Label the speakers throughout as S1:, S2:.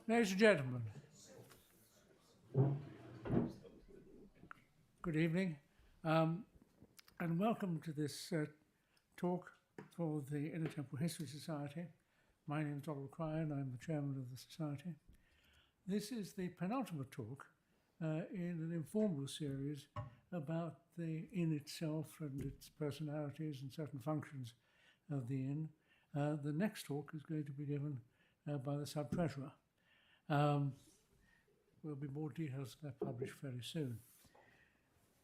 S1: Ladies and gentlemen, good evening, and welcome to this talk for the Inner Temple History Society. My name is Donald Cryan, I'm the chairman of the society. This is the penultimate talk in an informal series about the inn itself and its personalities and certain functions of the inn. The next talk is going to be given by the sub-treasurer. There'll be more details of that published fairly soon.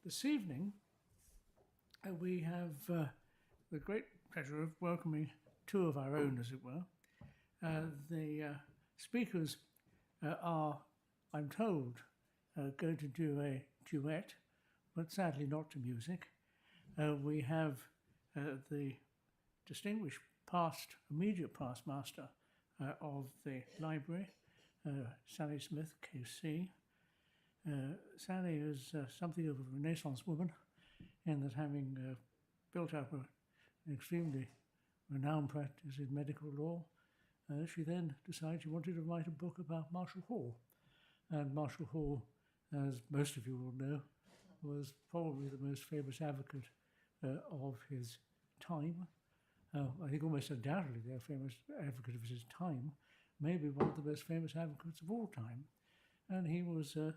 S1: This evening, we have the great pleasure of welcoming two of our own, as it were. The speakers are, I'm told, going to do a duet, but sadly not to music. We have the distinguished immediate past master of the library, Sally Smith, QC. Sally is something of a Renaissance woman in that, having built up an extremely renowned practice in medical law, she then decided she wanted to write a book about Marshall Hall. And Marshall Hall, as most of you will know, was probably the most famous advocate of his time. I think almost undoubtedly the famous advocate of his time, maybe one of the most famous advocates of all time. And he was a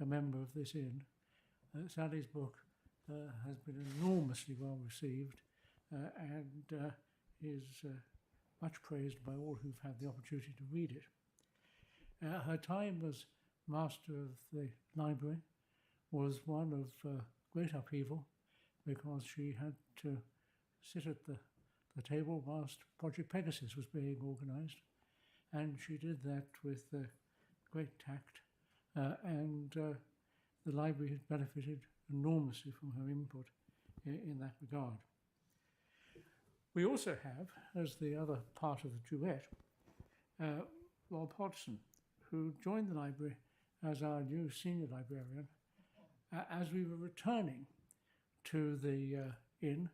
S1: member of this inn. Sally's book has been enormously well received and is much praised by all who've had the opportunity to read it. Her time as master of the library was one of great upheaval, because she had to sit at the table whilst Project Pegasus was being organised, and she did that with great tact, and the library has benefited enormously from her input in that regard. We also have, as the other part of the duet, Rob Hodgson, who joined the library as our new senior librarian as we were returning to the inn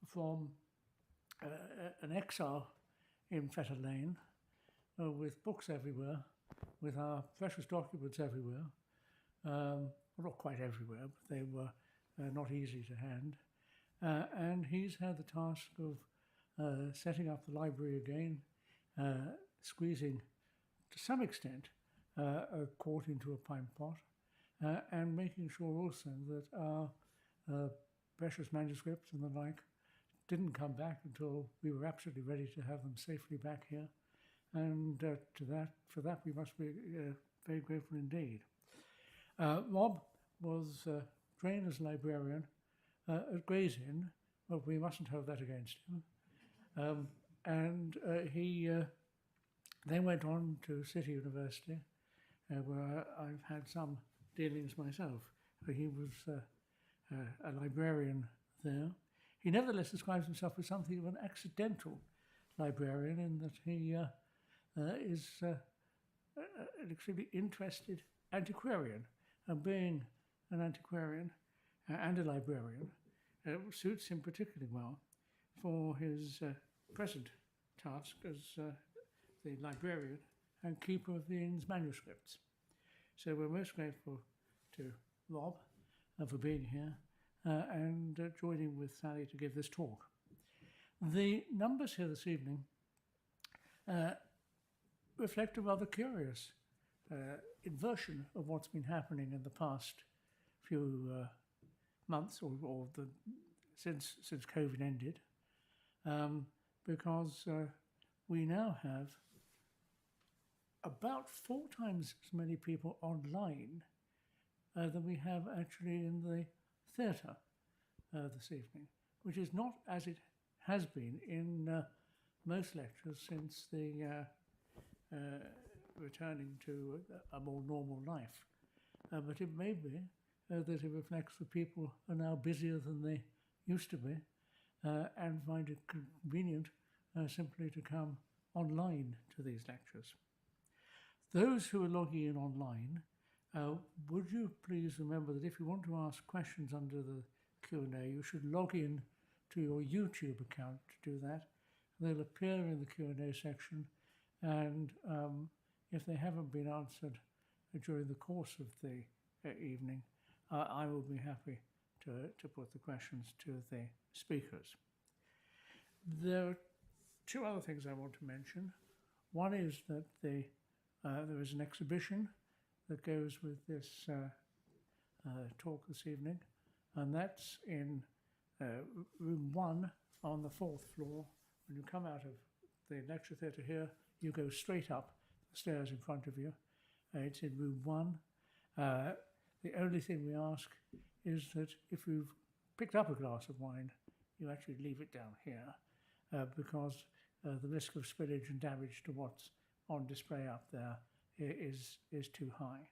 S1: from an exile in Fetter Lane, with books everywhere, with our precious documents everywhere. Well, not quite everywhere, but they were not easy to hand. And he's had the task of setting up the library again, squeezing, to some extent, a quart into a pint pot, and making sure also that our precious manuscripts and the like didn't come back until we were absolutely ready to have them safely back here. And for that we must be very grateful indeed. Rob was trained as a librarian at Gray's Inn, but we mustn't hold that against him. And he then went on to City University, where I've had some dealings myself. He was a librarian there. He nevertheless describes himself as something of an accidental librarian, in that he is an extremely interested antiquarian. And being an antiquarian and a librarian suits him particularly well for his present task as the librarian and keeper of the inn's manuscripts. So we're most grateful to Rob for being here and joining with Sally to give this talk. The numbers here this evening reflect a rather curious inversion of what's been happening in the past few months, or since COVID ended, because we now have about 4 times as many people online than we have actually in the theatre this evening, which is not as it has been in most lectures since the returning to a more normal life. But it may be that it reflects that people are now busier than they used to be and find it convenient simply to come online to these lectures. Those who are logging in online, would you please remember that if you want to ask questions under the Q&A, you should log in to your YouTube account to do that. They'll appear in the Q&A section, and If they haven't been answered during the course of the evening, I will be happy to put the questions to the speakers. There are two other things I want to mention. One is that there is an exhibition that goes with this talk this evening, and that's in room 1 on the 4th floor. When you come out of the lecture theatre here, you go straight up the stairs in front of you. It's in room 1. The only thing we ask is that if you've picked up a glass of wine, you actually leave it down here, because the risk of spillage and damage to what's on display up there is too high.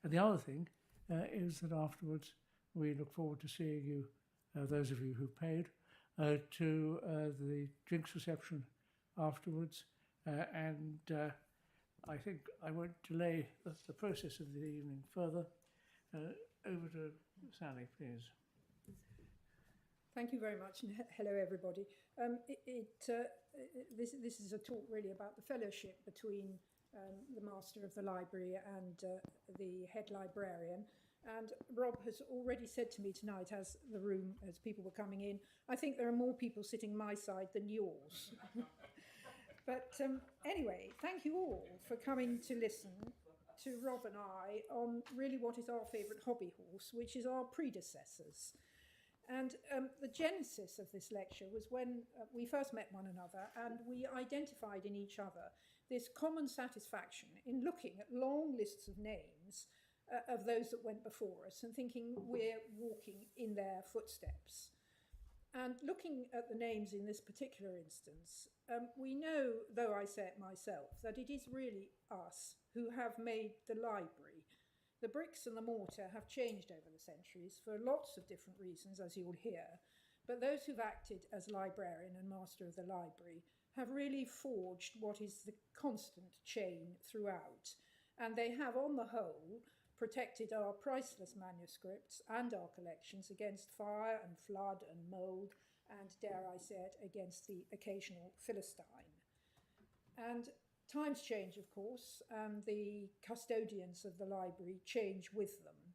S1: And the other thing is that afterwards we look forward to seeing you, those of you who've paid, to the drinks reception afterwards. And I think I won't delay the process of the evening further. Over to Sally, please.
S2: Thank you very much, and hello everybody. This is a talk really about the fellowship between the Master of the Library and the Head Librarian. And Rob has already said to me tonight, as people were coming in, I think there are more people sitting my side than yours. But anyway, thank you all for coming to listen to Rob and I on really what is our favourite hobby horse, which is our predecessors. And the genesis of this lecture was when we first met one another, and we identified in each other this common satisfaction in looking at long lists of names of those that went before us and thinking we're walking in their footsteps. And looking at the names in this particular instance, we know, though I say it myself, that it is really us who have made the library. The bricks and the mortar have changed over the centuries for lots of different reasons, as you'll hear, but those who've acted as librarian and master of the library have really forged what is the constant chain throughout, and they have, on the whole, protected our priceless manuscripts and our collections against fire and flood and mould, and, dare I say it, against the occasional Philistine. And times change, of course, and the custodians of the library change with them.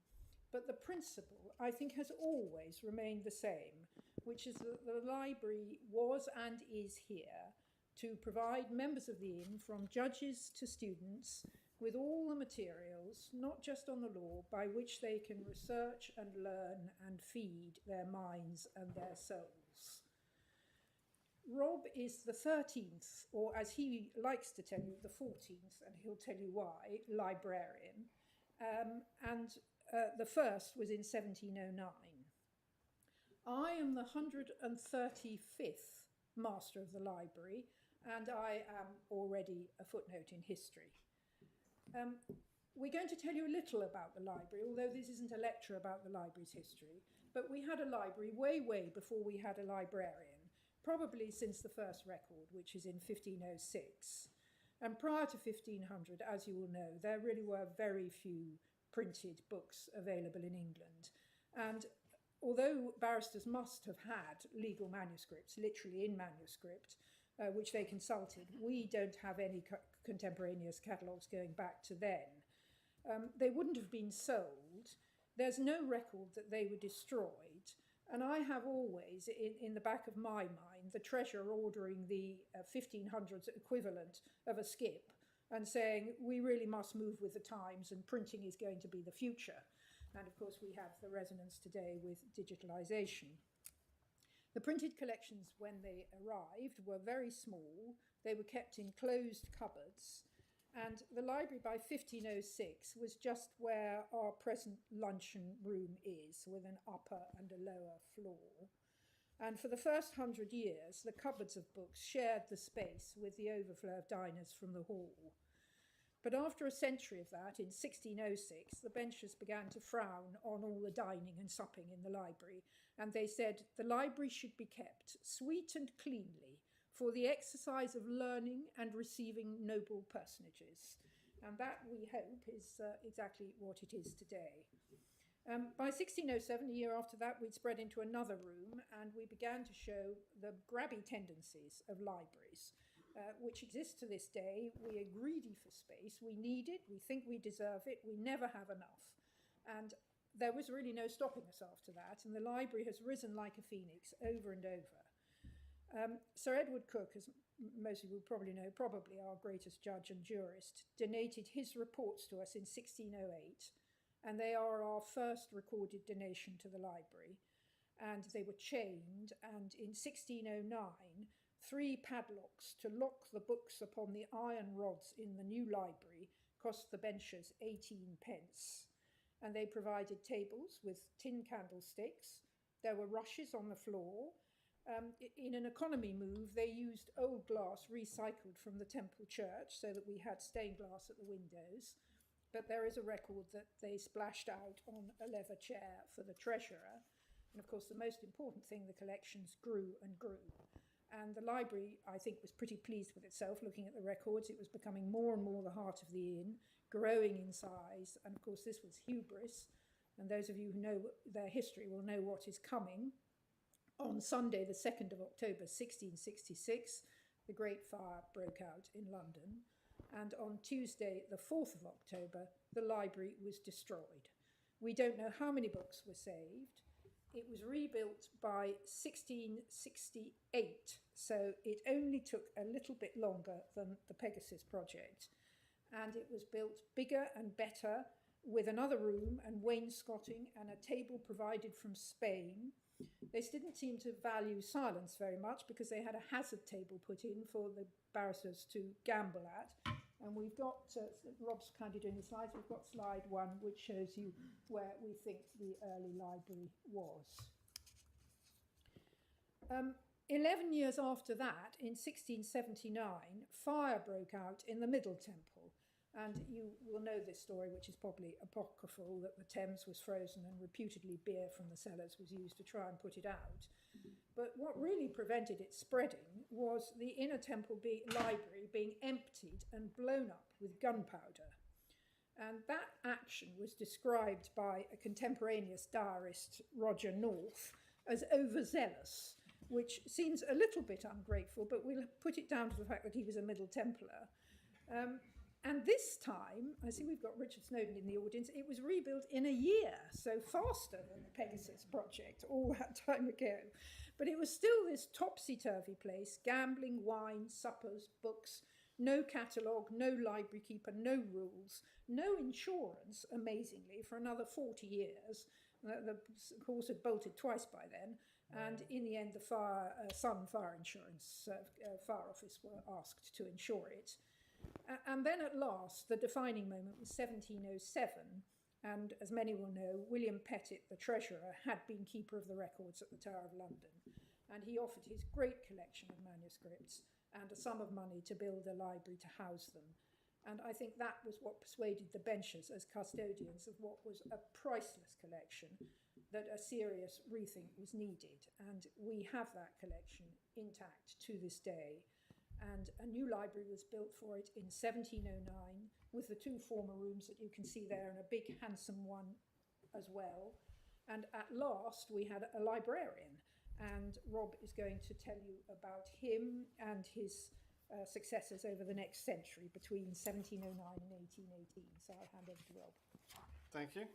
S2: But the principle, I think, has always remained the same, which is that the library was and is here to provide members of the Inn, from judges to students, with all the materials, not just on the law, by which they can research and learn and feed their minds and their souls. Rob is the 13th, or as he likes to tell you, the 14th, and he'll tell you why, librarian, and the first was in 1709. I am the 135th Master of the Library, and I am already a footnote in history. We're going to tell you a little about the library, although this isn't a lecture about the library's history, but we had a library way before we had a librarian, probably since the first record, which is in 1506. And prior to 1500, as you will know, there really were very few printed books available in England. And although barristers must have had legal manuscripts, literally in manuscript, which they consulted, we don't have any contemporaneous catalogues going back to then. They wouldn't have been sold. There's no record that they were destroyed. And I have always, in the back of my mind, the treasurer ordering the 1500s equivalent of a skip and saying, we really must move with the times and printing is going to be the future. And of course, we have the resonance today with digitalization. The printed collections, when they arrived, were very small. They were kept in closed cupboards. And the library by 1506 was just where our present luncheon room is, with an upper and a lower floor. And for the first 100 years, the cupboards of books shared the space with the overflow of diners from the hall. But after a century of that, in 1606, the benchers began to frown on all the dining and supping in the library, and they said the library should be kept sweet and cleanly for the exercise of learning and receiving noble personages. And that, we hope, is exactly what it is today. By 1607, a year after that, we'd spread into another room and we began to show the grabby tendencies of libraries. which exists to this day. We are greedy for space. We need it. We think we deserve it. We never have enough. And there was really no stopping us after that. And the library has risen like a phoenix over and over. Sir Edward Coke, as most of you will probably know, probably our greatest judge and jurist, donated his reports to us in 1608. And they are our first recorded donation to the library. And they were chained. And in 1609, 3 padlocks to lock the books upon the iron rods in the new library cost the benchers 18 pence. And they provided tables with tin candlesticks. There were rushes on the floor. In an economy move, they used old glass recycled from the Temple Church so that we had stained glass at the windows. But there is a record that they splashed out on a leather chair for the treasurer. And of course, the most important thing, the collections grew and grew. And the library, I think, was pretty pleased with itself. Looking at the records, it was becoming more and more the heart of the inn, growing in size. And of course, this was hubris. And those of you who know their history will know what is coming. On Sunday, the 2nd of October, 1666, the Great Fire broke out in London. And on Tuesday, the 4th of October, the library was destroyed. We don't know how many books were saved. It was rebuilt by 1668, so it only took a little bit longer than the Pegasus project. And it was built bigger and better with another room and wainscoting and a table provided from Spain. They didn't seem to value silence very much because they had a hazard table put in for the barristers to gamble at. And we've got, Rob's kindly doing the slides, we've got slide 1, which shows you where we think the early library was. 11 years after that, in 1679, fire broke out in the Middle Temple. And you will know this story, which is probably apocryphal, that the Thames was frozen and reputedly beer from the cellars was used to try and put it out. But what really prevented it spreading was the inner temple library being emptied and blown up with gunpowder. And that action was described by a contemporaneous diarist, Roger North, as overzealous, which seems a little bit ungrateful, but we'll put it down to the fact that he was a Middle Templar. And this time, I see we've got Richard Snowden in the audience, it was rebuilt in a year, so faster than the Pegasus project all that time ago. But it was still this topsy-turvy place, gambling, wine, suppers, books, no catalogue, no library keeper, no rules, no insurance, amazingly, for another 40 years. The horse had bolted twice by then, and in the end, the Sun Fire Insurance Fire Office were asked to insure it. And then at last, the defining moment was 1707, and as many will know, William Pettit, the treasurer, had been keeper of the records at the Tower of London, and he offered his great collection of manuscripts and a sum of money to build a library to house them. And I think that was what persuaded the benchers as custodians of what was a priceless collection, that a serious rethink was needed. And we have that collection intact to this day. And a new library was built for it in 1709 with the 2 former rooms that you can see there and a big handsome one as well. And at last we had a librarian, and Rob is going to tell you about him and his successors over the next century between 1709 and 1818. So I'll hand over to Rob.
S3: Thank you.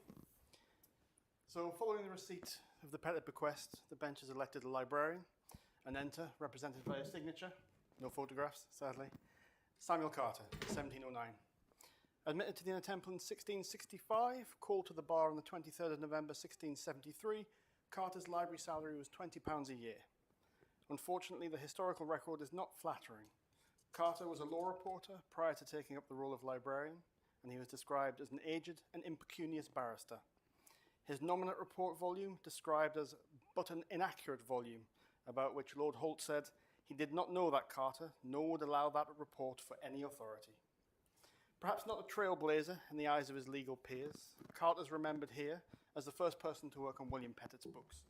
S3: So following the receipt of the Pettit bequest, the bench has elected a librarian, an enter represented by a signature. No photographs, sadly. Samuel Carter, 1709. Admitted to the Inner Temple in 1665, called to the bar on the 23rd of November 1673, Carter's library salary was £20 a year. Unfortunately, the historical record is not flattering. Carter was a law reporter prior to taking up the role of librarian, and he was described as an aged and impecunious barrister. His nominate report volume described as but an inaccurate volume, about which Lord Holt said, he did not know that Carter, nor would allow that report for any authority. Perhaps not a trailblazer in the eyes of his legal peers, Carter's remembered here as the first person to work on William Pettit's books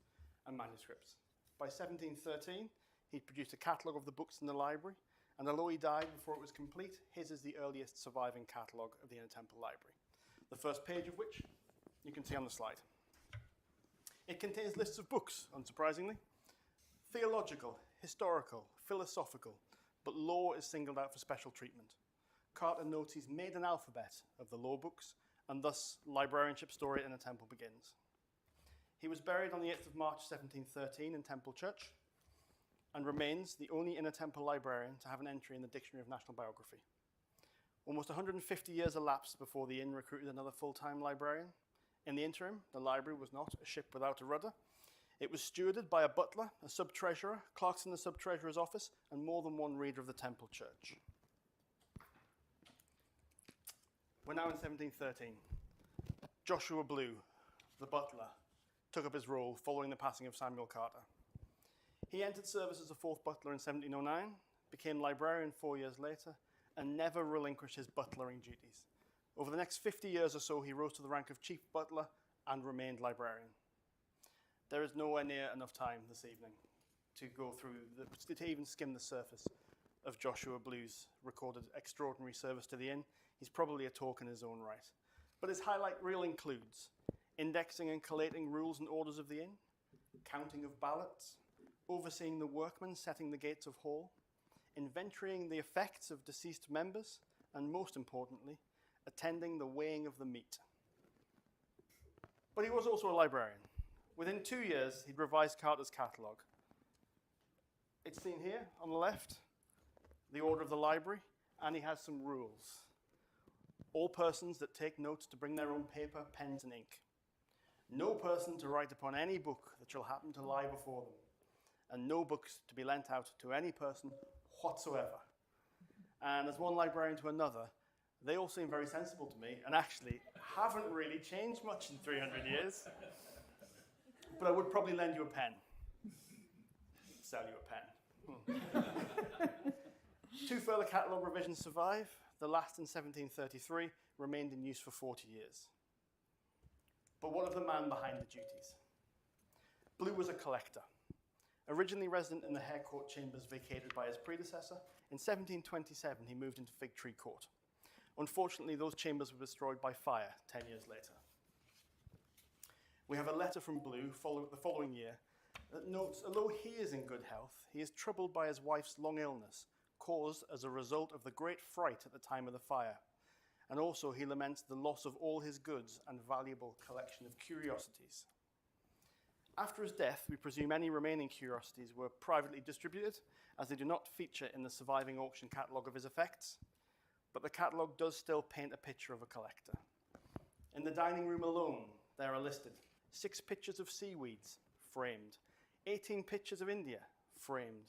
S3: and manuscripts. By 1713, he'd produced a catalogue of the books in the library, and although he died before it was complete, his is the earliest surviving catalogue of the Inner Temple Library, the first page of which you can see on the slide. It contains lists of books, unsurprisingly, theological, historical, philosophical, but law is singled out for special treatment. Carter notes he's made an alphabet of the law books, and thus librarianship story in the temple begins. He was buried on the 8th of March 1713 in Temple Church, and remains the only inner temple librarian to have an entry in the Dictionary of National Biography. Almost 150 years elapsed before the inn recruited another full-time librarian. In the interim, the library was not a ship without a rudder. It was stewarded by a butler, a sub-treasurer, clerks in the sub-treasurer's office, and more than one reader of the Temple Church. We're now in 1713. Joshua Blue, the butler, took up his role following the passing of Samuel Carter. He entered service as a fourth butler in 1709, became librarian 4 years later, and never relinquished his butlering duties. Over the next 50 years or so, he rose to the rank of chief butler and remained librarian. There is nowhere near enough time this evening to go through, to even skim the surface of Joshua Blue's recorded extraordinary service to the inn. He's probably a talk in his own right. But his highlight reel includes indexing and collating rules and orders of the inn, counting of ballots, overseeing the workmen setting the gates of hall, inventorying the effects of deceased members, and most importantly, attending the weighing of the meat. But he was also a librarian. Within 2 years, he'd revised Carter's catalogue. It's seen here on the left, the order of the library, and he has some rules. All persons that take notes to bring their own paper, pens, and ink. No person to write upon any book that shall happen to lie before them, and no books to be lent out to any person whatsoever. And as one librarian to another, they all seem very sensible to me, and actually haven't really changed much in 300 years. But I would probably lend you a pen. Sell you a pen. 2 further catalogue revisions survive. The last in 1733 remained in use for 40 years. But what of the man behind the duties? Blue was a collector. Originally resident in the Hare Court chambers vacated by his predecessor, in 1727 he moved into Fig Tree Court. Unfortunately, those chambers were destroyed by fire 10 years later. We have a letter from Blue the following year that notes, although he is in good health, he is troubled by his wife's long illness, caused as a result of the great fright at the time of the fire. And also he laments the loss of all his goods and valuable collection of curiosities. After his death, we presume any remaining curiosities were privately distributed, as they do not feature in the surviving auction catalogue of his effects, but the catalogue does still paint a picture of a collector. In the dining room alone, there are listed 6 pictures of seaweeds, framed, 18 pictures of India, framed,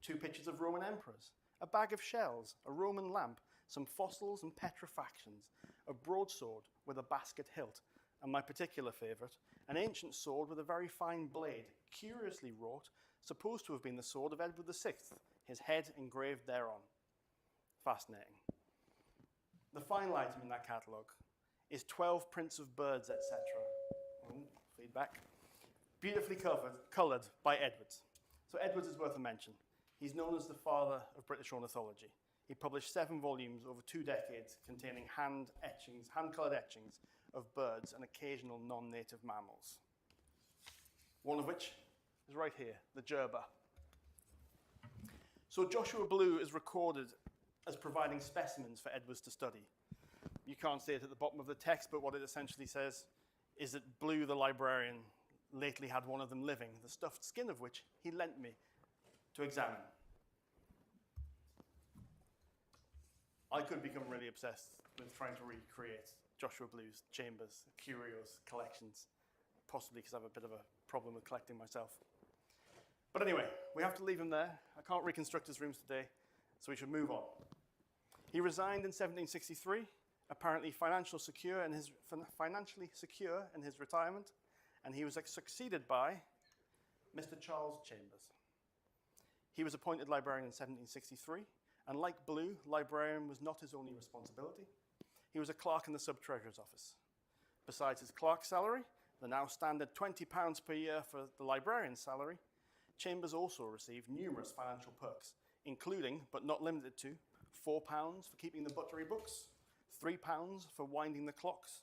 S3: 2 pictures of Roman emperors, a bag of shells, a Roman lamp, some fossils and petrifactions, a broadsword with a basket hilt, and my particular favourite, an ancient sword with a very fine blade, curiously wrought, supposed to have been the sword of Edward VI, his head engraved thereon. Fascinating. The final item in that catalogue is 12 prints of birds, etc. Feedback. Beautifully coloured by Edwards. So Edwards is worth a mention. He's known as the father of British ornithology. He published 7 volumes over 2 decades containing hand-coloured etchings of birds and occasional non-native mammals. One of which is right here, the gerber. So Joshua Blue is recorded as providing specimens for Edwards to study. You can't see it at the bottom of the text, but what it essentially says is that Blue, the librarian, lately had one of them living, the stuffed skin of which he lent me to examine. I could become really obsessed with trying to recreate Joshua Blue's chambers, curios, collections, possibly because I have a bit of a problem with collecting myself. But anyway, we have to leave him there. I can't reconstruct his rooms today, so we should move on. He resigned in 1763, apparently financially secure in his retirement, and he was succeeded by Mr. Charles Chambers. He was appointed librarian in 1763, and like Blue, librarian was not his only responsibility. He was a clerk in the sub-treasurer's office. Besides his clerk's salary, the now standard £20 per year for the librarian's salary, Chambers also received numerous financial perks, including, but not limited to, £4 for keeping the buttery books, £3 for winding the clocks,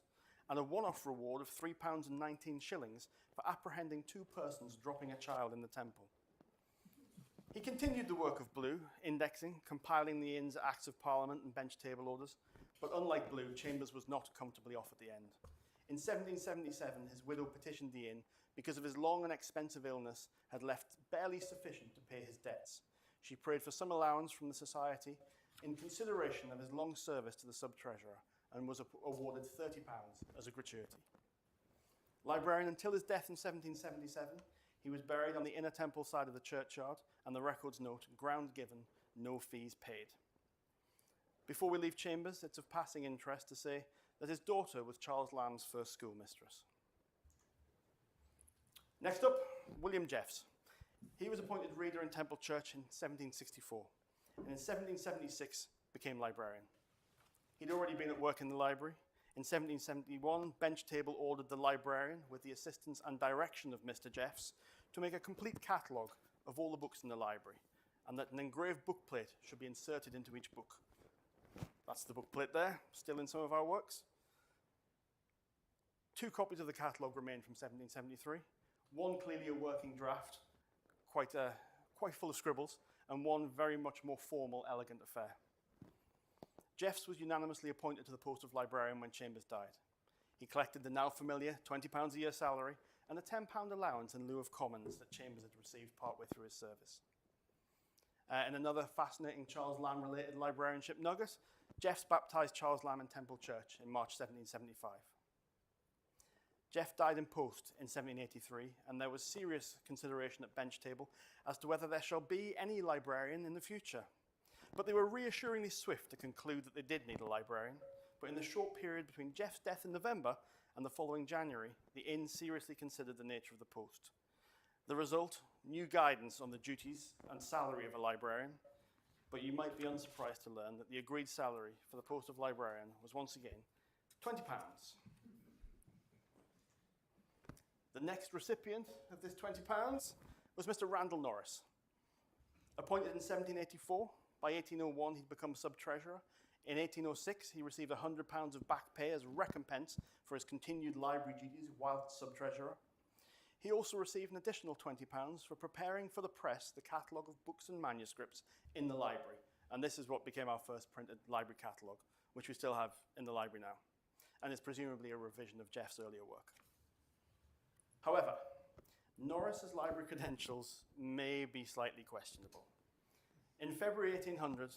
S3: and a one-off reward of £3.19 for apprehending 2 persons dropping a child in the temple. He continued the work of Blue, indexing, compiling the Inn's Acts of Parliament and bench table orders, but unlike Blue, Chambers was not comfortably off at the end. In 1777, his widow petitioned the Inn because of his long and expensive illness had left barely sufficient to pay his debts. She prayed for some allowance from the Society in consideration of his long service to the sub-treasurer and was awarded £30 as a gratuity. Librarian until his death in 1777, he was buried on the inner temple side of the churchyard, and the records note, ground given, no fees paid. Before we leave Chambers, it's of passing interest to say that his daughter was Charles Lamb's first schoolmistress. Next up, William Jeffs. He was appointed reader in Temple Church in 1764, and in 1776 became librarian. He'd already been at work in the library. In 1771, Bench Table ordered the librarian, with the assistance and direction of Mr. Jeffs, to make a complete catalogue of all the books in the library, and that an engraved bookplate should be inserted into each book. That's the bookplate there, still in some of our works. 2 copies of the catalogue remain from 1773, one clearly a working draft, quite full of scribbles, and one very much more formal, elegant affair. Jeffs was unanimously appointed to the post of librarian when Chambers died. He collected the now familiar £20 a year salary and a £10 allowance in lieu of commons that Chambers had received partway through his service. In another fascinating Charles Lamb-related librarianship nugget, Jeffs baptised Charles Lamb in Temple Church in March 1775. Jeff died in post in 1783, and there was serious consideration at Bench Table as to whether there shall be any librarian in the future. But they were reassuringly swift to conclude that they did need a librarian. But in the short period between Jeff's death in November and the following January, the Inn seriously considered the nature of the post. The result, new guidance on the duties and salary of a librarian, but you might be unsurprised to learn that the agreed salary for the post of librarian was once again £20. The next recipient of this £20 was Mr. Randall Norris. Appointed in 1784, by 1801 he'd become sub-treasurer. In 1806 he received £100 of back pay as recompense for his continued library duties whilst sub-treasurer. He also received an additional £20 for preparing for the press the catalogue of books and manuscripts in the library. And this is what became our first printed library catalogue, which we still have in the library now, and is presumably a revision of Jeff's earlier work. However, Norris's library credentials may be slightly questionable. In February 1800,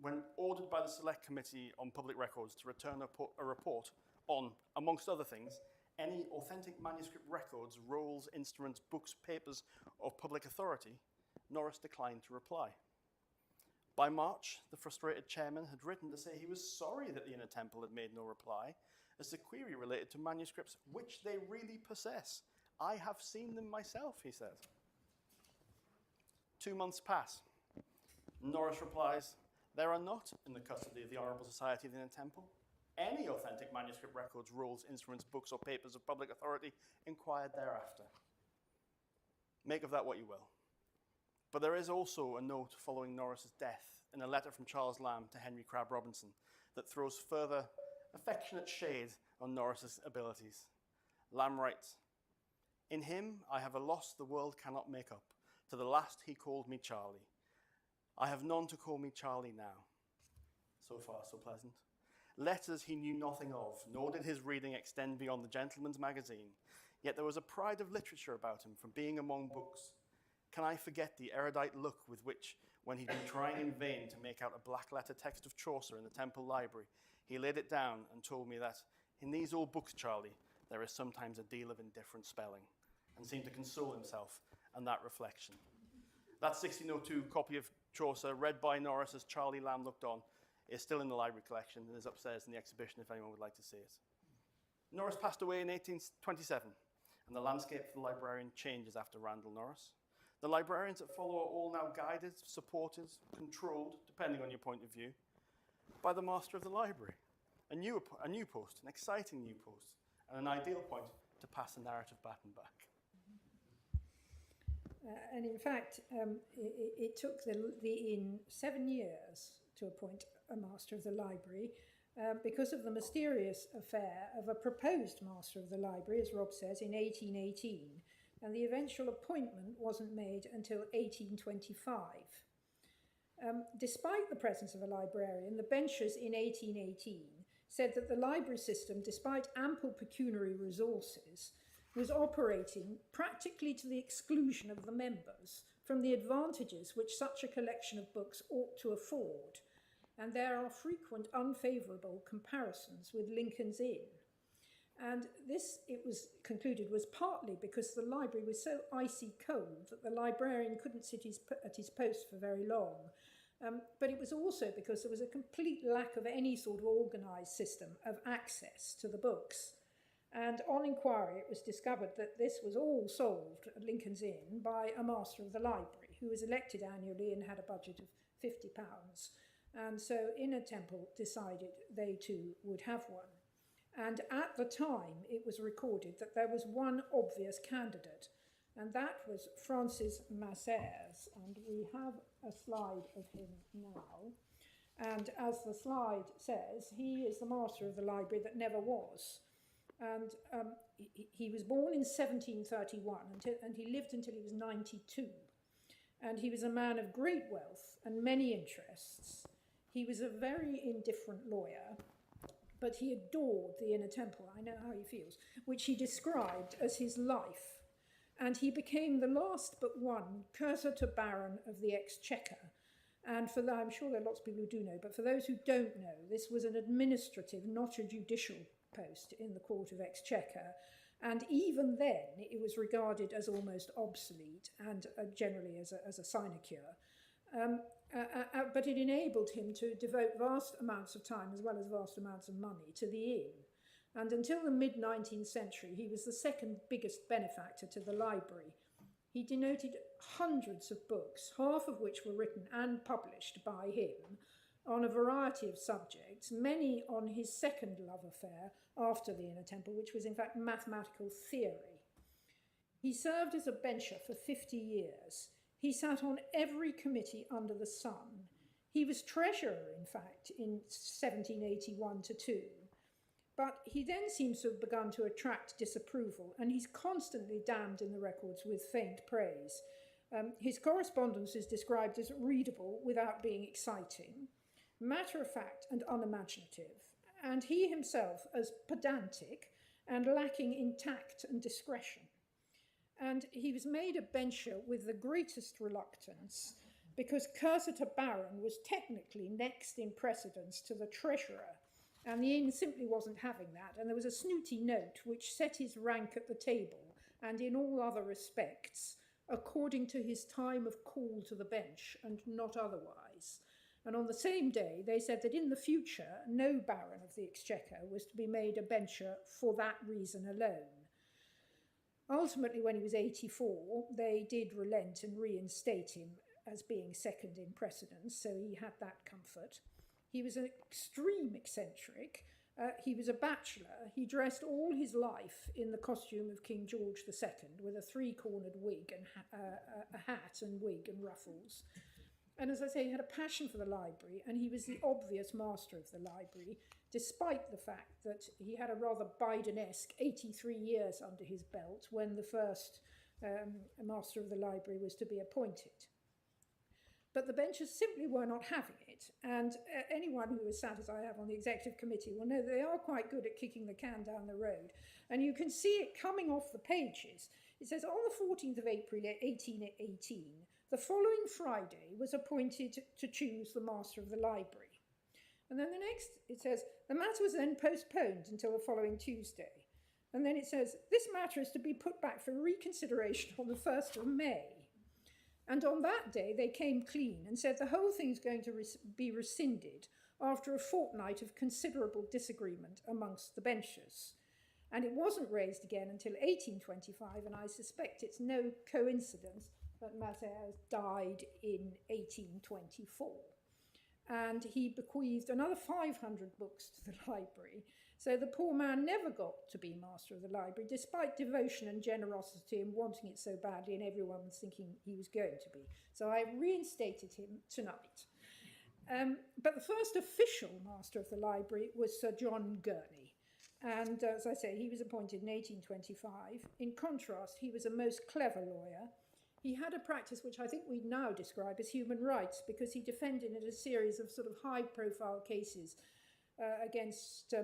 S3: when ordered by the Select Committee on Public Records to return a report on, amongst other things, any authentic manuscript records, rolls, instruments, books, papers of public authority, Norris declined to reply. By March, the frustrated chairman had written to say he was sorry that the Inner Temple had made no reply, as the query related to manuscripts which they really possess. I have seen them myself, he said. 2 months pass. Norris replies, there are not in the custody of the Honourable Society of the Inner Temple any authentic manuscript records, rolls, instruments, books, or papers of public authority inquired thereafter. Make of that what you will. But there is also a note following Norris's death in a letter from Charles Lamb to Henry Crabb Robinson that throws further affectionate shade on Norris's abilities. Lamb writes, in him I have a loss the world cannot make up. To the last he called me Charlie. I have none to call me Charlie now. So far, so pleasant. Letters he knew nothing of, nor did his reading extend beyond the Gentleman's Magazine. Yet there was a pride of literature about him from being among books. Can I forget the erudite look with which, when he'd been trying in vain to make out a black-letter text of Chaucer in the Temple Library, he laid it down and told me that, in these old books, Charlie, there is sometimes a deal of indifferent spelling, and seemed to console himself and that reflection. That 1602 copy of Chaucer, read by Norris as Charlie Lamb looked on, is still in the library collection and is upstairs in the exhibition if anyone would like to see it. Norris passed away in 1827, and the landscape for the librarian changes after Randall Norris. The librarians that follow are all now guided, supported, controlled, depending on your point of view, by the master of the library. A new post, an exciting new post, and an ideal point to pass the narrative baton back.
S2: And in fact, it took the Inn 7 years to appoint a master of the library because of the mysterious affair of a proposed master of the library, as Rob says, in 1818, and the eventual appointment wasn't made until 1825. Despite the presence of a librarian, the benchers in 1818 said that the library system, despite ample pecuniary resources, was operating practically to the exclusion of the members from the advantages which such a collection of books ought to afford. And there are frequent unfavourable comparisons with Lincoln's Inn. And this, it was concluded, was partly because the library was so icy cold that the librarian couldn't sit at his post for very long. But it was also because there was a complete lack of any sort of organised system of access to the books. And on inquiry, it was discovered that this was all solved at Lincoln's Inn by a master of the library, who was elected annually and had a budget of £50. And so Inner Temple decided they too would have one. And at the time, it was recorded that there was one obvious candidate, and that was Francis Massairs. And we have a slide of him now. And as the slide says, he is the master of the library that never was. And he was born in 1731, and he lived until he was 92. And he was a man of great wealth and many interests. He was a very indifferent lawyer, but he adored the Inner Temple, I know how he feels, which he described as his life. And he became the last but one cursor to Baron of the Exchequer. And for that, I'm sure there are lots of people who do know, but for those who don't know, this was an administrative, not a judicial post in the Court of Exchequer. And even then, it was regarded as almost obsolete and generally as a sinecure. But it enabled him to devote vast amounts of time as well as vast amounts of money to the inn. And until the mid-19th century, he was the second biggest benefactor to the library. He denoted hundreds of books, half of which were written and published by him, on a variety of subjects, many on his second love affair after the Inner Temple, which was in fact mathematical theory. He served as a bencher for 50 years. He sat on every committee under the sun. He was treasurer, in fact, in 1781 to 2. But he then seems to have begun to attract disapproval, and he's constantly damned in the records with faint praise. His correspondence is described as readable without being exciting, matter-of-fact and unimaginative, and he himself as pedantic and lacking in tact and discretion. And he was made a bencher with the greatest reluctance because cursor to Baron was technically next in precedence to the treasurer, and the inn simply wasn't having that. And there was a snooty note which set his rank at the table and in all other respects according to his time of call to the bench and not otherwise. And on the same day, they said that in the future, no Baron of the Exchequer was to be made a bencher for that reason alone. Ultimately, when he was 84, they did relent and reinstate him as being second in precedence, so he had that comfort. He was an extreme eccentric. He was a bachelor. He dressed all his life in the costume of King George II with a three-cornered wig and a hat and wig and ruffles. And as I say, he had a passion for the library, and he was the obvious master of the library, despite the fact that he had a rather Biden-esque 83 years under his belt when the first master of the library was to be appointed. But the benchers simply were not having it, and anyone who has sat, as I have, on the executive committee will know that they are quite good at kicking the can down the road. And you can see it coming off the pages. It says, on the 14th of April 1818, the following Friday was appointed to choose the master of the library. And then the next, it says, the matter was then postponed until the following Tuesday. And then it says, this matter is to be put back for reconsideration on the 1st of May. And on that day, they came clean and said the whole thing's going to be rescinded after a fortnight of considerable disagreement amongst the benchers. And it wasn't raised again until 1825, and I suspect it's no coincidence that Massairs died in 1824. And he bequeathed another 500 books to the library. So the poor man never got to be master of the library, despite devotion and generosity and wanting it so badly, and everyone was thinking he was going to be. So I reinstated him tonight. But the first official master of the library was Sir John Gurney. And as I say, he was appointed in 1825. In contrast, he was a most clever lawyer. He had a practice which I think we now describe as human rights, because he defended a series of sort of high-profile cases against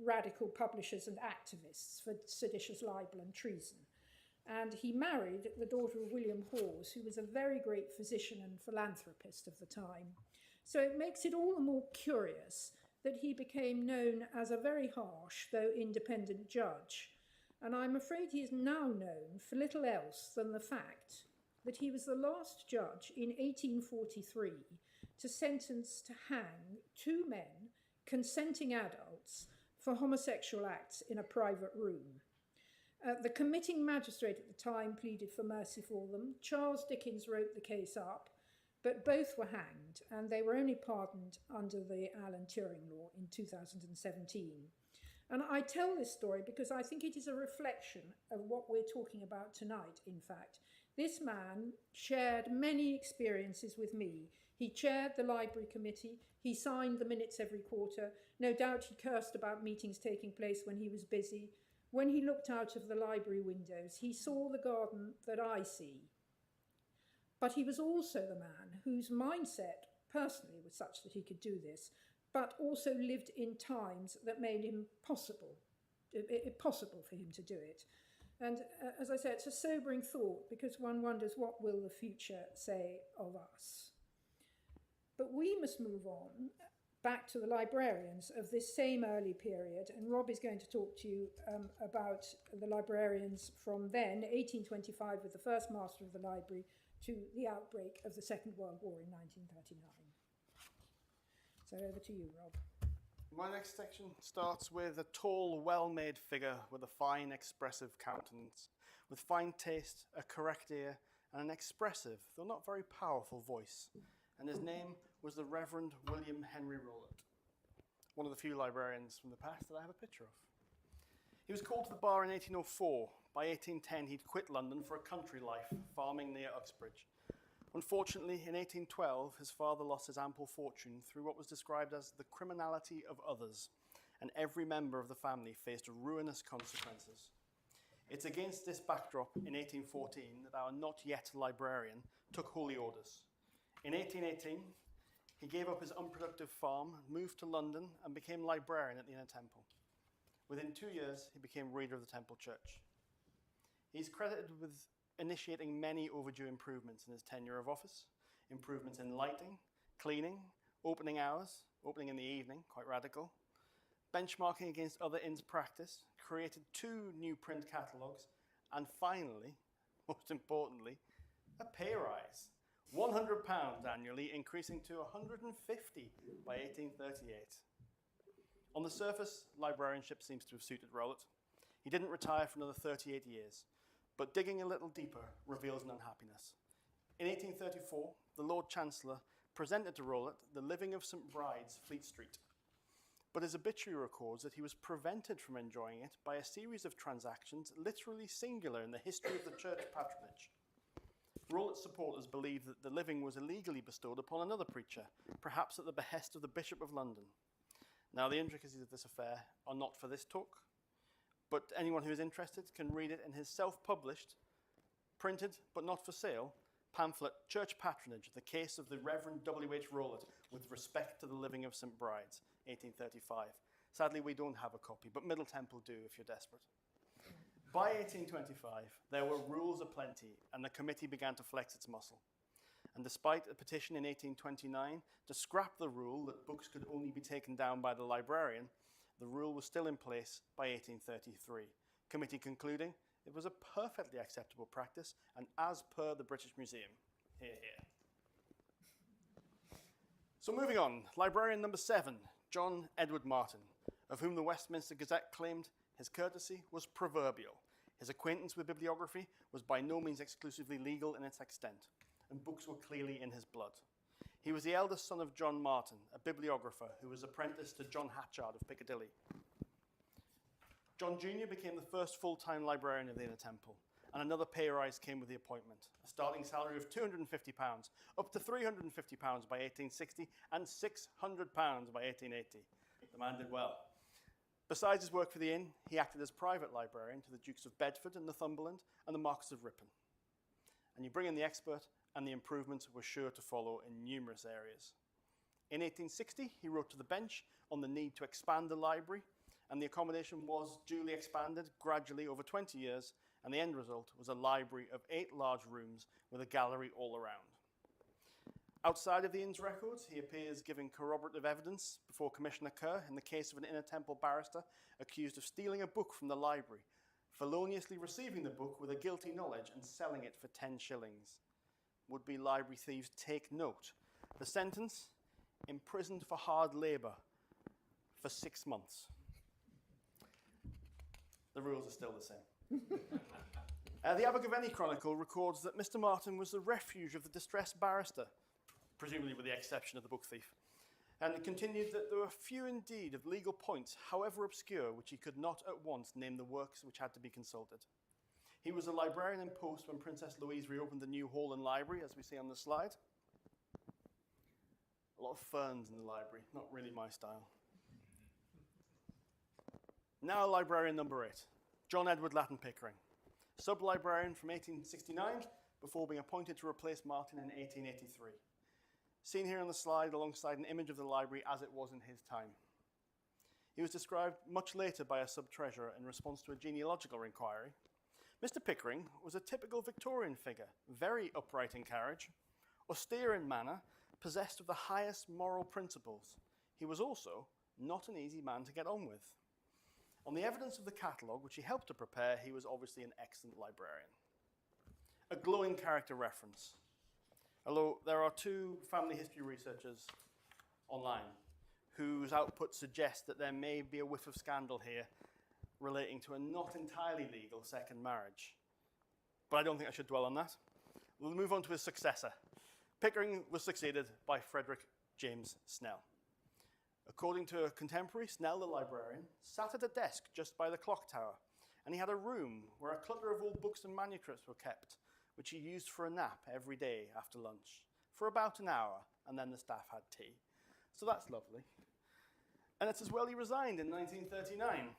S2: radical publishers and activists for seditious libel and treason. And he married the daughter of William Hawes, who was a very great physician and philanthropist of the time. So it makes it all the more curious that he became known as a very harsh, though independent judge. And I'm afraid he is now known for little else than the fact that he was the last judge in 1843 to sentence to hang 2 men, consenting adults, for homosexual acts in a private room. The committing magistrate at the time pleaded for mercy for them. Charles Dickens wrote the case up, but both were hanged, and they were only pardoned under the Alan Turing law in 2017. And I tell this story because I think it is a reflection of what we're talking about tonight, in fact. This man shared many experiences with me. He chaired the library committee. He signed the minutes every quarter. No doubt he cursed about meetings taking place when he was busy. When he looked out of the library windows, he saw the garden that I see. But he was also the man whose mindset personally was such that he could do this, but also lived in times that made him possible for him to do it. And as I said, it's a sobering thought, because one wonders, what will the future say of us? But we must move on back to the librarians of this same early period, and Rob is going to talk to you about the librarians from then, 1825 with the first master of the library, to the outbreak of the Second World War in 1939. So over to you, Rob.
S3: My next section starts with a tall, well-made figure with a fine, expressive countenance, with fine taste, a correct ear, and an expressive, though not very powerful voice. And his name was the Reverend William Henry Rowlatt, one of the few librarians from the past that I have a picture of. He was called to the bar in 1804. By 1810, he'd quit London for a country life, farming near Uxbridge. Unfortunately, in 1812, his father lost his ample fortune through what was described as the criminality of others, and every member of the family faced ruinous consequences. It's against this backdrop in 1814 that our not yet librarian took holy orders. In 1818, he gave up his unproductive farm, moved to London, and became librarian at the Inner Temple. Within 2 years, he became reader of the Temple Church. He's credited with initiating many overdue improvements in his tenure of office, improvements in lighting, cleaning, opening hours, opening in the evening, quite radical, benchmarking against other inns' practice, created 2 new print catalogues, and finally, most importantly, a pay rise. £100 annually, increasing to £150 by 1838. On the surface, librarianship seems to have suited Rowlatt. He didn't retire for another 38 years, but digging a little deeper reveals an unhappiness. In 1834, the Lord Chancellor presented to Rowlatt the living of St. Bride's, Fleet Street, but his obituary records that he was prevented from enjoying it by a series of transactions literally singular in the history of the church patronage. Rowlatt's supporters believed that the living was illegally bestowed upon another preacher, perhaps at the behest of the Bishop of London. Now, the intricacies of this affair are not for this talk, but anyone who is interested can read it in his self-published, printed but not for sale, pamphlet, Church Patronage, the case of the Reverend W.H. Rowlatt with respect to the living of St. Bride's, 1835. Sadly, we don't have a copy, but Middle Temple do if you're desperate. By 1825, there were rules aplenty, and the committee began to flex its muscle. And despite a petition in 1829 to scrap the rule that books could only be taken down by the librarian, the rule was still in place by 1833. Committee concluding it was a perfectly acceptable practice, and as per the British Museum. Hear, hear. So moving on, librarian number 7, John Edward Martin, of whom the Westminster Gazette claimed his courtesy was proverbial. His acquaintance with bibliography was by no means exclusively legal in its extent, and books were clearly in his blood. He was the eldest son of John Martin, a bibliographer who was apprenticed to John Hatchard of Piccadilly. John Jr. became the first full-time librarian of the Inner Temple, and another pay rise came with the appointment, a starting salary of £250, up to £350 by 1860, and £600 by 1880. The man did well. Besides his work for the inn, he acted as private librarian to the Dukes of Bedford and Northumberland and the Marquess of Ripon. And you bring in the expert, and the improvements were sure to follow in numerous areas. In 1860, he wrote to the bench on the need to expand the library, and the accommodation was duly expanded gradually over 20 years, and the end result was a library of 8 large rooms with a gallery all around. Outside of the inn's records, he appears giving corroborative evidence before Commissioner Kerr in the case of an Inner Temple barrister accused of stealing a book from the library, feloniously receiving the book with a guilty knowledge and selling it for 10 shillings. Would-be library thieves take note. The sentence, imprisoned for hard labour for 6 months. The rules are still the same. The Abergavenny Chronicle records that Mr. Martin was the refuge of the distressed barrister, presumably with the exception of the book thief, and it continued that there were few indeed of legal points, however obscure, which he could not at once name the works which had to be consulted. He was a librarian in post when Princess Louise reopened the new hall and library, as we see on the slide. A lot of ferns in the library, not really my style. Now librarian number 8, John Edward Latton Pickering, sub-librarian from 1869 before being appointed to replace Martin in 1883. Seen here on the slide alongside an image of the library as it was in his time. He was described much later by a sub-treasurer in response to a genealogical inquiry. Mr. Pickering was a typical Victorian figure, very upright in carriage, austere in manner, possessed of the highest moral principles. He was also not an easy man to get on with. On the evidence of the catalogue, which he helped to prepare, he was obviously an excellent librarian. A glowing character reference. Although there are 2 family history researchers online whose output suggests that there may be a whiff of scandal here relating to a not entirely legal second marriage. But I don't think I should dwell on that. We'll move on to his successor. Pickering was succeeded by Frederick James Snell. According to a contemporary, Snell, the librarian, sat at a desk just by the clock tower, and he had a room where a clutter of old books and manuscripts were kept, which he used for a nap every day after lunch, for about an hour, and then the staff had tea. So that's lovely. And it's as well he resigned in 1939,